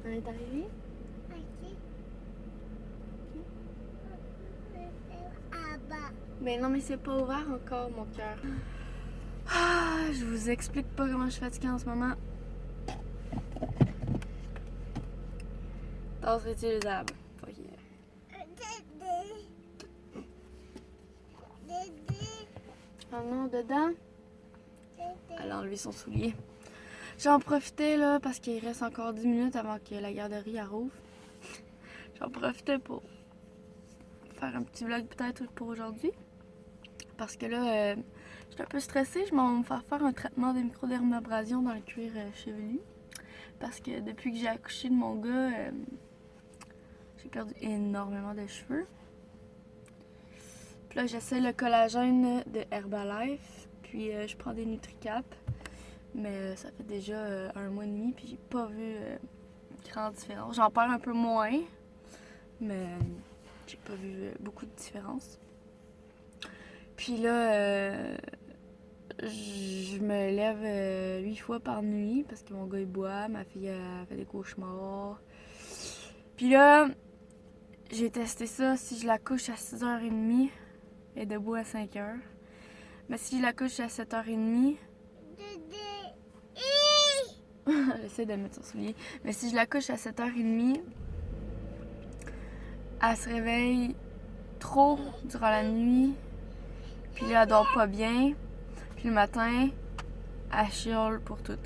On est arrivé? Ben non, mais c'est pas ouvert encore, mon cœur. Ah, je vous explique pas comment je suis fatiguée en ce moment. Tasse réutilisable. Fuck yeah. Oh non, dedans? Elle a enlevé son soulier. J'en profitais là parce qu'il reste encore 10 minutes avant que la garderie rouvre. J'en profitais pour faire un petit vlog peut-être pour aujourd'hui. Parce que là, je suis un peu stressée. Je m'en vais me faire un traitement de microdermabrasion dans le cuir chevelu. Parce que depuis que j'ai accouché de mon gars, j'ai perdu énormément de cheveux. Puis là, j'essaie le collagène de Herbalife. Puis je prends des NutriCap. Mais ça fait déjà 1 mois et demi. Puis j'ai pas vu grande différence. J'en perds un peu moins. Mais j'ai pas vu beaucoup de différence. Puis là, je me lève 8 fois par nuit parce que mon gars il boit, ma fille a fait des cauchemars. Puis là, j'ai testé ça. Si je la couche à 6h30, elle est debout à 5h. Mais si je la couche à 7h30, j'essaie de mettre son soulier. Mais si je la couche à 7h30, elle se réveille trop durant la nuit. Puis là, elle dort pas bien. Puis le matin, elle chiale pour tout.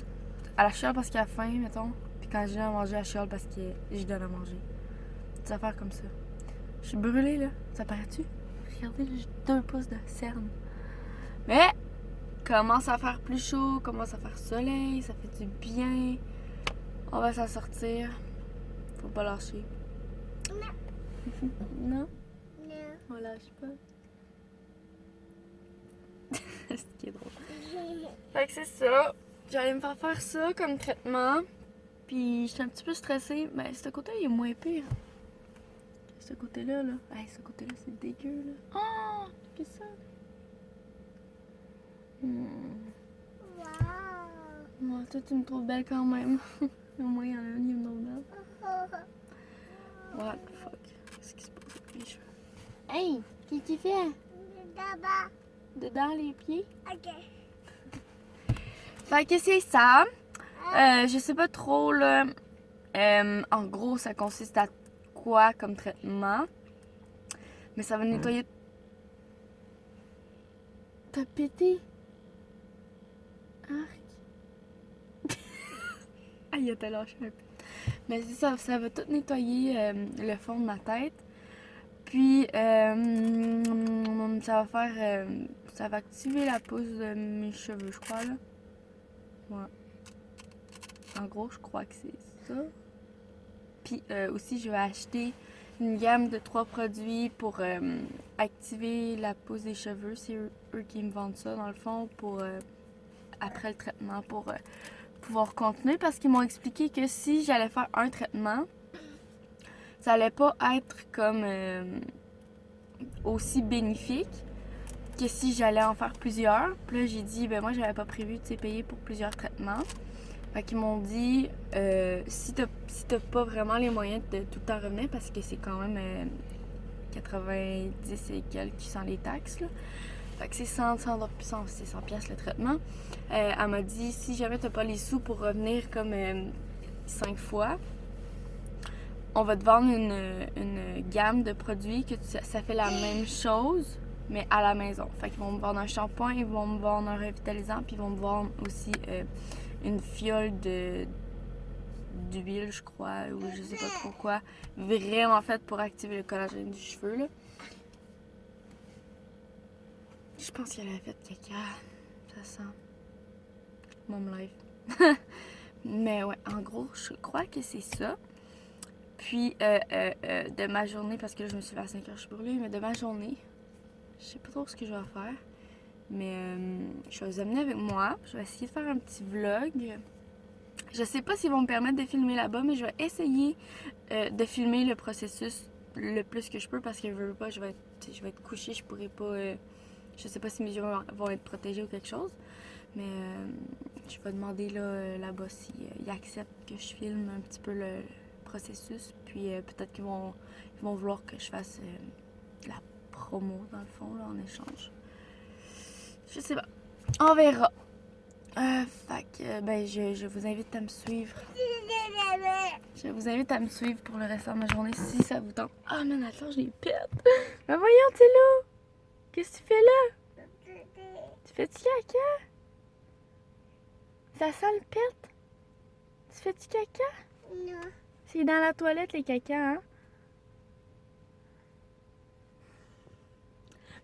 Elle chiale parce qu'elle a faim, mettons. Puis quand je donne à manger, elle chiale parce que je donne à manger. Des affaires comme ça. Je suis brûlée, là. Ça paraît-tu? Regardez, j'ai 2 pouces de cerne. Mais, commence à faire plus chaud, commence à faire soleil, ça fait du bien. On va s'en sortir. Faut pas lâcher. Non. Non? Non. On lâche pas. C'est ce qui est drôle. Fait que c'est ça. J'allais me faire ça comme traitement. Puis j'étais un petit peu stressée. Mais ce côté-là, il est moins pire. Ce côté-là, là. Hey, ce côté-là, c'est dégueu, là. Oh! Qu'est-ce que c'est ça? Wow! Toi, tu me trouves belle quand même. Au moins, il y en a une qui me trouve belle. What the fuck? Qu'est-ce qui se passe avec mes cheveux? Hey! Qu'est-ce qu'il fait? Dedans les pieds? Ok. Fait que c'est ça. Je sais pas trop, là. En gros, ça consiste à quoi comme traitement? Mais ça va nettoyer. T'as pété? Arc. Ah, il a te lâché un peu. Mais c'est ça, ça va tout nettoyer le fond de ma tête. Puis, ça va faire. Ça va activer la pousse de mes cheveux, je crois, là. Ouais. En gros, je crois que c'est ça. Puis aussi, je vais acheter une gamme de 3 produits pour activer la pousse des cheveux. C'est eux qui me vendent ça, dans le fond, pour après le traitement, pour pouvoir continuer. Parce qu'ils m'ont expliqué que si j'allais faire un traitement, ça allait pas être comme aussi bénéfique que si j'allais en faire plusieurs. Puis là, j'ai dit, ben moi, j'avais pas prévu de payer pour plusieurs traitements. Fait qu'ils m'ont dit, si t'as pas vraiment les moyens de tout le temps revenir, parce que c'est quand même 90 et quelques sans les taxes, là. Fait que c'est 100 piastres le traitement. Elle m'a dit, si jamais t'as pas les sous pour revenir comme 5 fois, on va te vendre une gamme de produits que ça fait la même chose, mais à la maison. Fait qu'ils vont me vendre un shampoing, ils vont me vendre un revitalisant, puis ils vont me vendre aussi une fiole d'huile, je crois, ou je sais pas trop quoi. Vraiment faite pour activer le collagène du cheveu, là. Je pense qu'elle a fait caca. Ça sent. Mom life. Mais ouais, en gros, je crois que c'est ça. Puis, de ma journée, parce que là, je me suis levée à 5h, je suis brûlée, mais de ma journée, je sais pas trop ce que je vais faire. Mais je vais vous amener avec moi. Je vais essayer de faire un petit vlog. Je sais pas s'ils vont me permettre de filmer là-bas, mais je vais essayer de filmer le processus le plus que je peux parce que je vais être couchée, je pourrais pas. Je sais pas si mes yeux vont être protégés ou quelque chose. Mais je vais demander là-bas s'ils acceptent que je filme un petit peu processus. Puis peut-être qu'ils vont vouloir que je fasse de la promo, dans le fond, là, en échange. Je sais pas. On verra. Fait que, ben, je vous invite à me suivre. Je vous invite à me suivre pour le restant de ma journée si ça vous tente. Ah, mais attends, je les pète. Ben voyons, t'es là. Qu'est-ce que tu fais là? Tu fais-tu caca? Ça sent le pète? Tu fais-tu caca? Non. C'est dans la toilette, les caca, hein?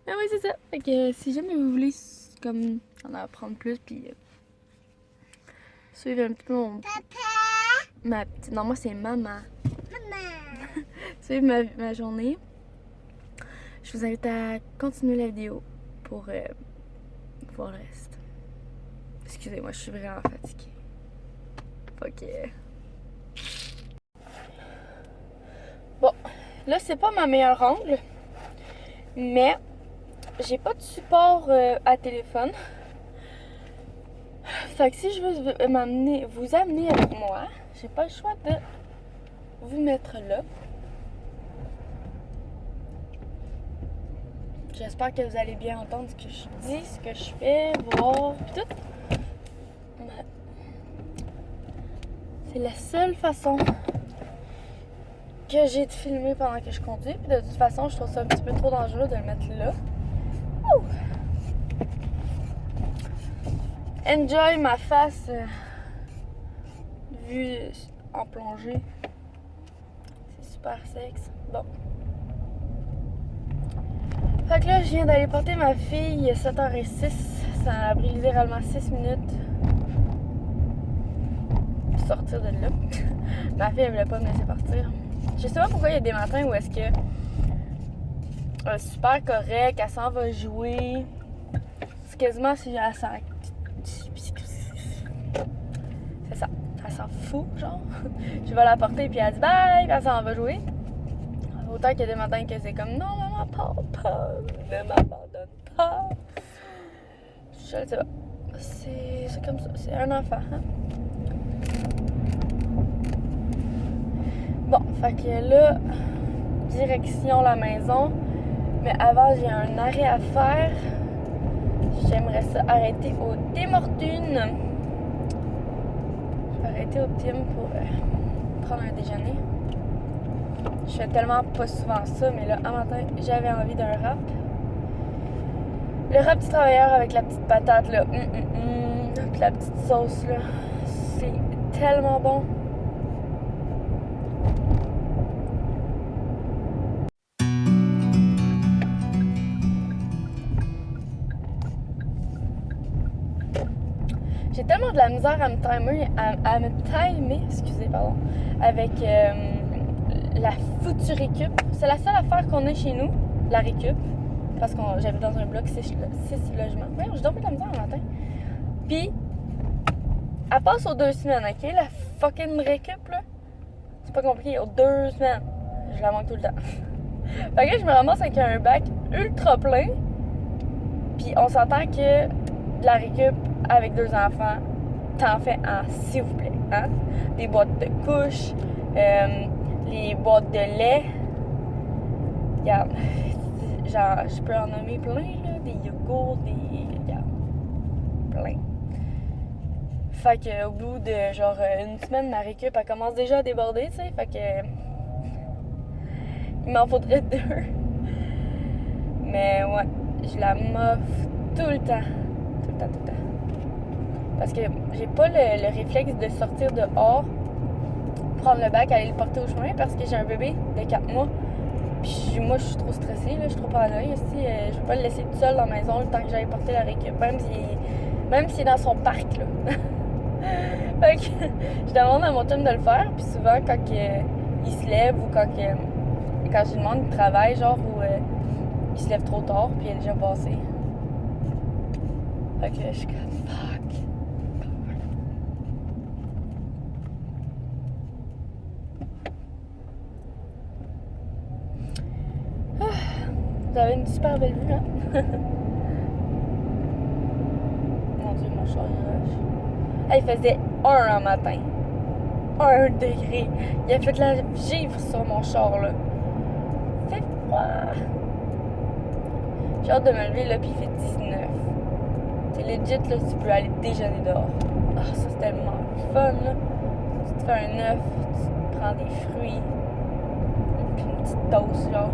Ben oui, c'est ça. Fait que si jamais vous voulez comme en apprendre plus, puis suivre un petit peu ma petite... Non, moi, c'est maman. Maman. Suivre ma journée. Je vous invite à continuer la vidéo pour voir le reste. Excusez-moi, je suis vraiment fatiguée. Ok. Bon, là, c'est pas ma meilleure angle, mais j'ai pas de support à téléphone. Fait que si je veux vous amener avec moi, j'ai pas le choix de vous mettre là. J'espère que vous allez bien entendre ce que je dis, ce que je fais, voir, pis tout. Mais c'est la seule façon que j'ai de filmer pendant que je conduis. Puis de toute façon, je trouve ça un petit peu trop dangereux de le mettre là. Ouh! Enjoy ma face vue en plongée. C'est super sexe. Bon. Fait que là, je viens d'aller porter ma fille, 7h06. Ça a pris littéralement 6 minutes pour sortir de là. Ma fille, elle voulait pas me laisser partir. Je sais pas pourquoi il y a des matins où est-ce que super correct, elle s'en va jouer. C'est quasiment si elle s'en... C'est ça. Elle s'en fout, genre. Je vais la porter puis elle dit bye, puis elle s'en va jouer. Autant qu'il y a des matins que c'est comme non, maman, papa, ne m'abandonne pas. Je sais pas. C'est comme ça. C'est un enfant. Hein? Bon, fait que là, direction la maison. Mais avant, j'ai un arrêt à faire. J'aimerais ça arrêter au Tim Hortons. Je vais arrêter au Tim pour prendre un déjeuner. Je fais tellement pas souvent ça, mais là, un matin, j'avais envie d'un wrap. Le wrap du travailleur avec la petite patate, là. Puis la petite sauce, là. C'est tellement bon. J'ai tellement de la misère à me timer, excusez, pardon, avec la foutue récup. C'est la seule affaire qu'on a chez nous, la récup, parce que j'habite dans un bloc 6 logements. Ouais, j'ai dormi de la misère le matin. Puis, elle passe aux 2 semaines, ok? La fucking récup, là. C'est pas compliqué, aux 2 semaines. Je la manque tout le temps. Fait que je me ramasse avec un bac ultra plein. Puis, on s'entend que de la récup avec 2 enfants, t'en fais en s'il vous plaît, hein? Des boîtes de couches, les boîtes de lait. Regarde, genre, je peux en nommer plein, là, des yogourts, regarde, plein. Fait que au bout de genre une semaine, ma récup, elle commence déjà à déborder, tu sais, fait que il m'en faudrait 2. Mais ouais, je la m'offre tout le temps. Tout le temps, tout le temps. Parce que j'ai pas le réflexe de sortir dehors, prendre le bac, aller le porter au chemin parce que j'ai un bébé de 4 mois. Puis moi, je suis trop stressée, là, je suis trop paranoïaque aussi. Je peux pas le laisser tout seul dans la maison le temps que j'aille porter la récup, même s'il est dans son parc, là. Fait que je demande à mon chum de le faire, puis souvent, quand il se lève ou quand je lui demande, il travaille, genre, ou il se lève trop tard, puis il est déjà passé. Fait que je suis comme fuck. Vous avez une super belle vue, hein? Mon Dieu, mon chat, il rush. Il faisait 1 matin. 1 degré. Il a fait de la givre sur mon char, là. Il fait froid. J'ai hâte de me lever, là, puis il fait 19. C'est legit, là, tu peux aller déjeuner dehors. Ah, ça, c'est tellement fun, là. Tu te fais un œuf, tu te prends des fruits, puis une petite toast, genre.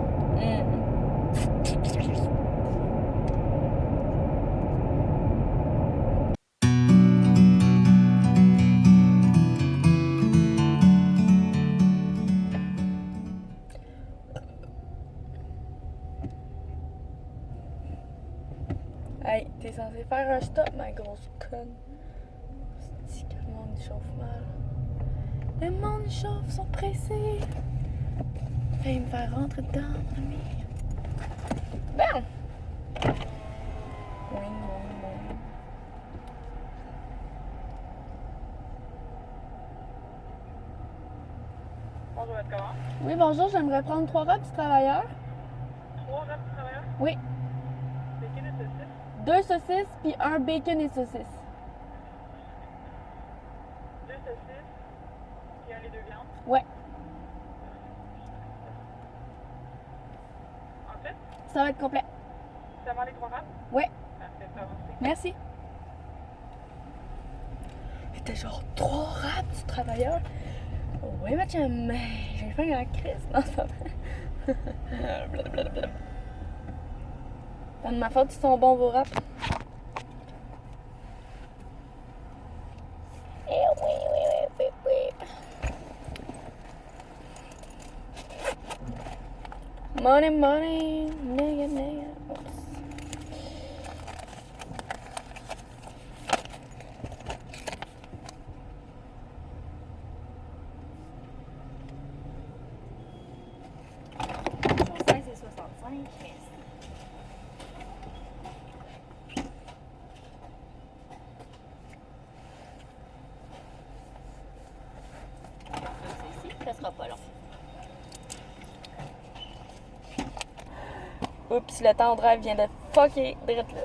Hey, t'es censé faire un stop, ma grosse conne. C'est que le monde chauffe mal. Le monde chauffe, ils sont pressés. Fais me faire rentrer dedans, mon ami. Bon! Oui. Bonjour, votre commande. Oui, bonjour, j'aimerais prendre 3 robes du travailleur. 3 robes du travailleur. Oui. Bacon et saucisse. 2 saucisses, puis un bacon et saucisses. 2 saucisses. Puis un les 2 viandes. Ouais. En fait, Ça va être complet. c'est avant les 3 robes? Ouais. Parfait, ça avance. Merci. C'était genre 3 robes du travailleur. Oui, ma chum, j'ai fait un crise. Non, c'est pas vrai. Blablabla. Pas de ma faute, ils sont bons vos raps. Money, nigga. Oops. C'est 65, merci. Ici, ça sera pas long. Oups, le temps de drive vient de fucker direct là.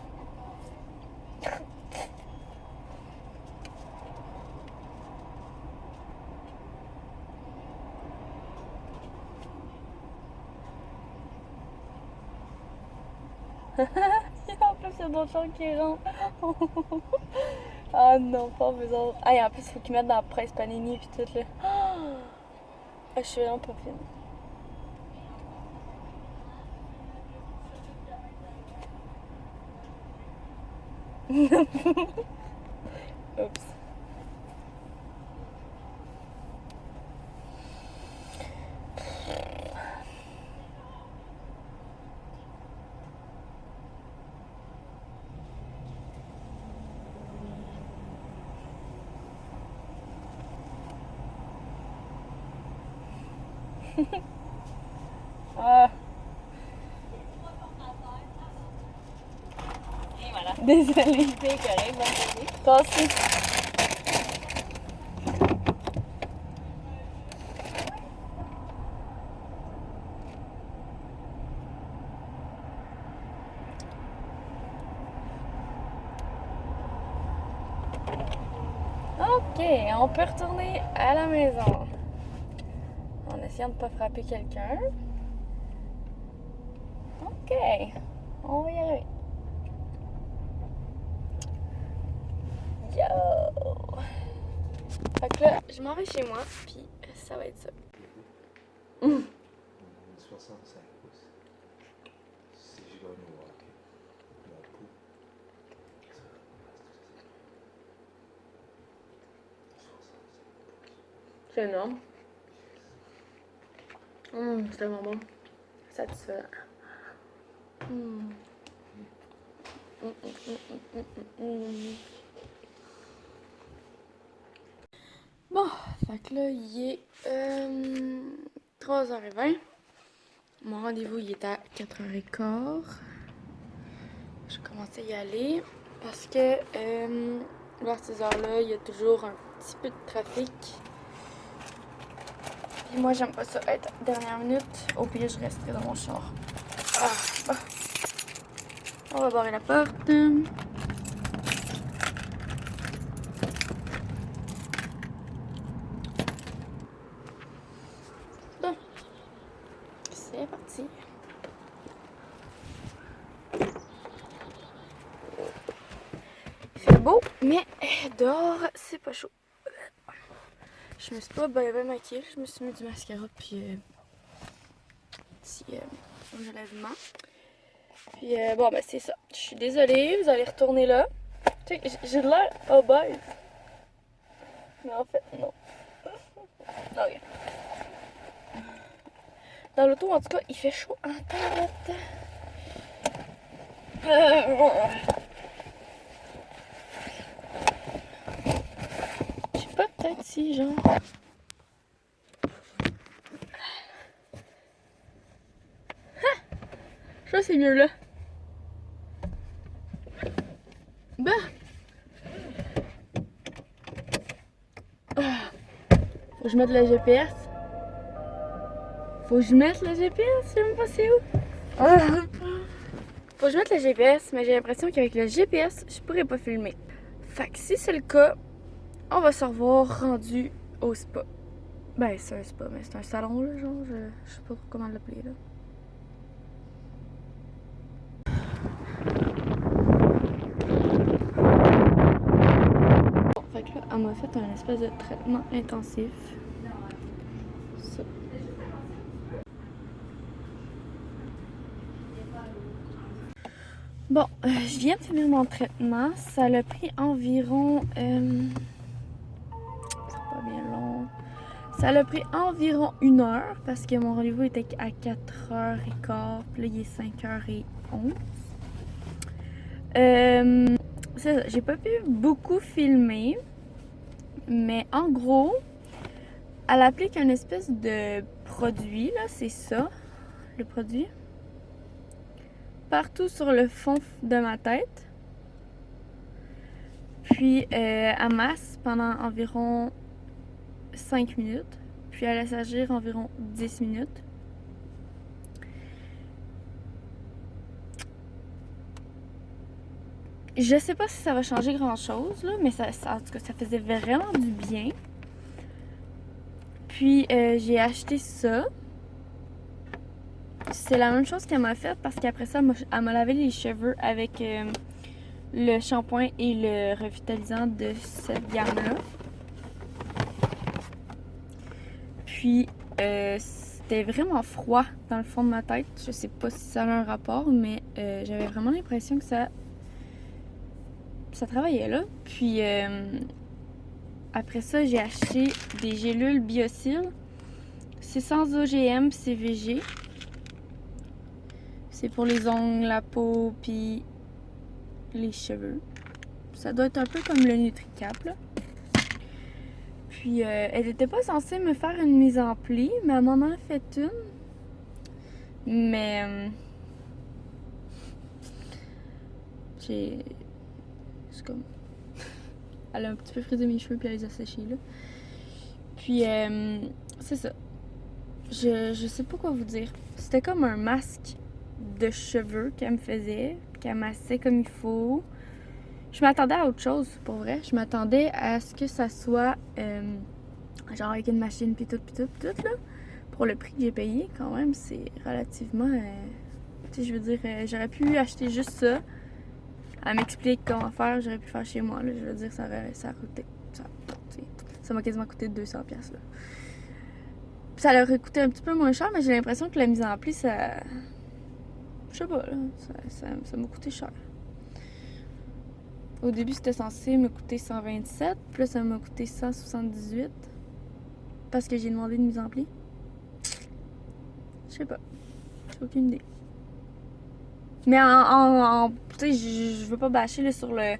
En plus, il y a d'autres gens qui rentrent. Ah non, pas eux autres. Ah, et en plus, il faut qu'ils mettent dans la presse panini pis tout là. Ah, je suis vraiment pas fine. Oups. Ah, Et voilà. désolée. C'est correct, bonne journée. Toi aussi. Ok, on peut retourner à la maison. En essayant de ne pas frapper quelqu'un. Ok, on va y arriver. Yo! Fait que là, je m'en vais chez moi, puis ça va être ça. 65 pouces. Si je gagne au hockey, mon pouls, ça va C'est énorme. C'est tellement bon. Satisfaisant. Bon, fait que là, il est 3h20. Mon rendez-vous, il est à 4h15. Je commence à y aller parce que vers ces heures-là, il y a toujours un petit peu de trafic. Puis moi, j'aime pas ça être dernière minute. Au pire, je resterai dans mon char. Ah. On va barrer la porte. parti. Il fait beau, mais dehors, c'est pas chaud. Je me suis pas bien maquillée, je me suis mis du mascara puis petit enlèvement. Puis bon, ben c'est ça. Je suis désolée, vous allez retourner là. Tu sais, j'ai de l'air obèse. Mais en fait, non. Ok. Dans l'auto, en tout cas, il fait chaud en tablette. Je sais pas, peut-être si, genre. Je crois que c'est mieux là. Bah! Faut que je mette le GPS. Faut que je mette le GPS, je sais même pas c'est où. Faut que je mette le GPS, mais j'ai l'impression qu'avec le GPS, je pourrais pas filmer. Fait que si c'est le cas, on va se revoir rendu au spa. Ben, c'est un spa, mais c'est un salon là, genre, je sais pas trop comment l'appeler là. Bon, fait que là, elle m'a fait un espèce de traitement intensif. Ça. Bon, je viens de finir mon traitement. Ça a pris environ... c'est pas bien long. Ça a pris environ 1 heure parce que mon rendez-vous était à 4h15. Puis là, il est 5h11. C'est ça, j'ai pas pu beaucoup filmer. Mais en gros, elle applique une espèce de produit, là, c'est ça, le produit. Partout sur le fond de ma tête. Puis elle masse pendant environ 5 minutes. Puis elle laisse agir environ 10 minutes. Je sais pas si ça va changer grand chose, là, mais en tout cas, ça faisait vraiment du bien. Puis j'ai acheté ça. C'est la même chose qu'elle m'a fait parce qu'après ça, elle m'a lavé les cheveux avec le shampoing et le revitalisant de cette gamme-là. Puis c'était vraiment froid dans le fond de ma tête. Je sais pas si ça a un rapport, mais j'avais vraiment l'impression que ça travaillait là. Puis après ça, j'ai acheté des gélules Biosil. C'est sans OGM, c'est VG. C'est pour les ongles, la peau, puis les cheveux. Ça doit être un peu comme le NutriCap, là. Puis, elle n'était pas censée me faire une mise en pli, mais elle m'en a fait une. Mais... c'est comme... Elle a un petit peu frisé mes cheveux, puis elle les a séchés, là. Puis, c'est ça. Je sais pas quoi vous dire. C'était comme un masque de cheveux qu'elle me faisait, qu'elle massait comme il faut. Je m'attendais à autre chose, pour vrai. Je m'attendais à ce que ça soit genre avec une machine pis tout, là. Pour le prix que j'ai payé, quand même, c'est relativement... tu sais, je veux dire, j'aurais pu acheter juste ça. Elle m'explique comment faire, j'aurais pu faire chez moi, là. Je veux dire, ça a coûté... Ça m'a quasiment coûté 200$, là. Ça leur a coûté un petit peu moins cher, mais j'ai l'impression que la mise en pli, ça... Je sais pas, là. Ça m'a coûté cher. Au début, c'était censé me coûter 127, puis là, ça m'a coûté 178. Parce que j'ai demandé une mise en pli. Je sais pas. J'ai aucune idée. Mais tu sais, je veux pas bâcher là, sur le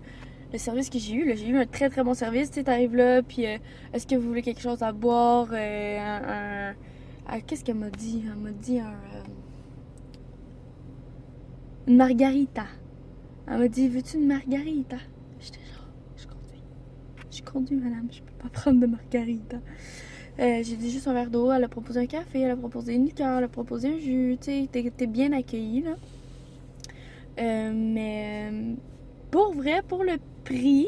service que j'ai eu. Là. J'ai eu un très très bon service. Tu sais, t'arrives là, puis est-ce que vous voulez quelque chose à boire? Qu'est-ce qu'elle m'a dit? Elle m'a dit une margarita. Elle m'a dit, veux-tu une margarita? J'étais genre, je conduis, madame, je peux pas prendre de margarita. J'ai dit juste un verre d'eau, elle a proposé un café, elle a proposé une liqueur, elle a proposé un jus, tu sais, t'es bien accueillie, là. Mais pour vrai, pour le prix,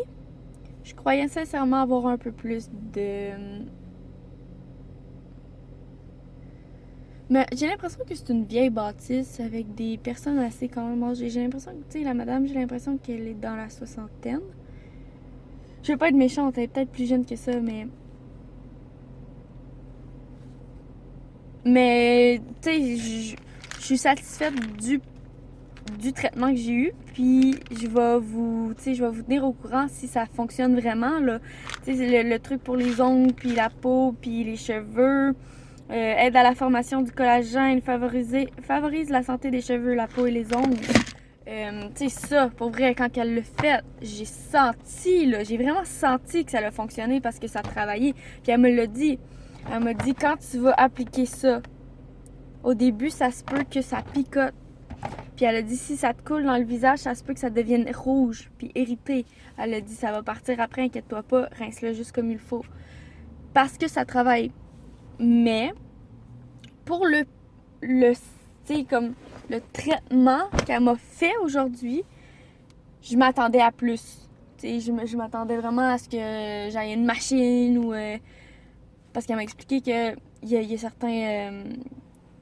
je croyais sincèrement avoir un peu plus de... Mais j'ai l'impression que c'est une vieille bâtisse avec des personnes assez quand même âgées. J'ai l'impression que, tu sais, la madame, j'ai l'impression qu'elle est dans la soixantaine. Je veux pas être méchante, elle est peut-être plus jeune que ça, mais... Mais, tu sais, je suis satisfaite du traitement que j'ai eu, puis je vais vous tenir au courant si ça fonctionne vraiment, là. Tu sais, le truc pour les ongles, puis la peau, puis les cheveux, aide à la formation du collagène, favorise la santé des cheveux, la peau et les ongles. Tu sais, ça, pour vrai, quand elle l'a fait, j'ai senti, là, j'ai vraiment senti que ça a fonctionné parce que ça a travaillé. Puis elle me l'a dit. Elle m'a dit, quand tu vas appliquer ça, au début, ça se peut que ça picote. Puis elle a dit, si ça te coule dans le visage, ça se peut que ça devienne rouge, puis irrité. Elle a dit, ça va partir après, inquiète-toi pas, rince-le juste comme il faut. Parce que ça travaille. Mais, pour tu sais, comme le traitement qu'elle m'a fait aujourd'hui, je m'attendais à plus. Tu sais, je m'attendais vraiment à ce que j'aille une machine ou... parce qu'elle m'a expliqué qu'il y a certains...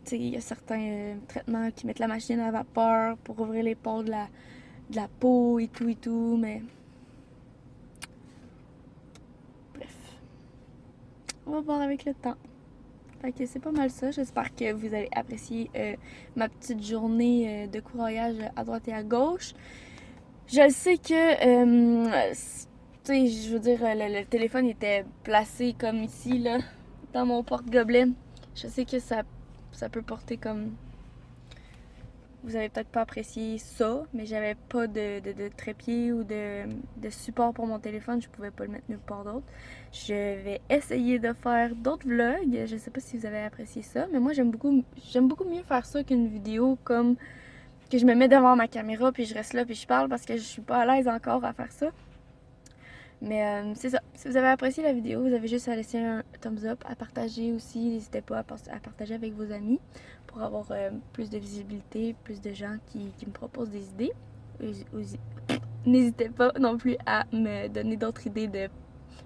tu sais, il y a certains traitements qui mettent la machine à vapeur pour ouvrir les pores de la peau et tout, mais... Bref. On va voir avec le temps. Fait que c'est pas mal ça. J'espère que vous avez apprécié ma petite journée de courroyage à droite et à gauche. Je sais que... tu sais, je veux dire, le téléphone était placé comme ici, là, dans mon porte-gobelet. Je sais que ça peut porter comme... Vous avez peut-être pas apprécié ça, mais j'avais pas de trépied ou de support pour mon téléphone. Je pouvais pas le mettre nulle part d'autre. Je vais essayer de faire d'autres vlogs. Je sais pas si vous avez apprécié ça, mais moi j'aime beaucoup mieux faire ça qu'une vidéo comme que je me mets devant ma caméra puis je reste là puis je parle parce que je suis pas à l'aise encore à faire ça. Mais c'est ça. Si vous avez apprécié la vidéo, vous avez juste à laisser un thumbs up, à partager aussi. N'hésitez pas à partager avec vos amis pour avoir plus de visibilité, plus de gens qui me proposent des idées. N'hésitez pas non plus à me donner d'autres idées de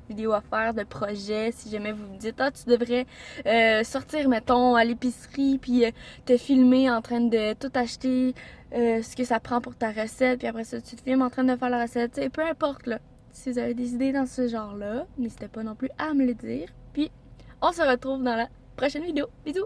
vidéos à faire, de projets. Si jamais vous me dites, ah, tu devrais sortir, mettons, à l'épicerie, puis te filmer en train de tout acheter, ce que ça prend pour ta recette, puis après ça, tu te filmes en train de faire la recette. T'sais, peu importe, là. Si vous avez des idées dans ce genre-là, n'hésitez pas non plus à me le dire. Puis, on se retrouve dans la prochaine vidéo. Bisous!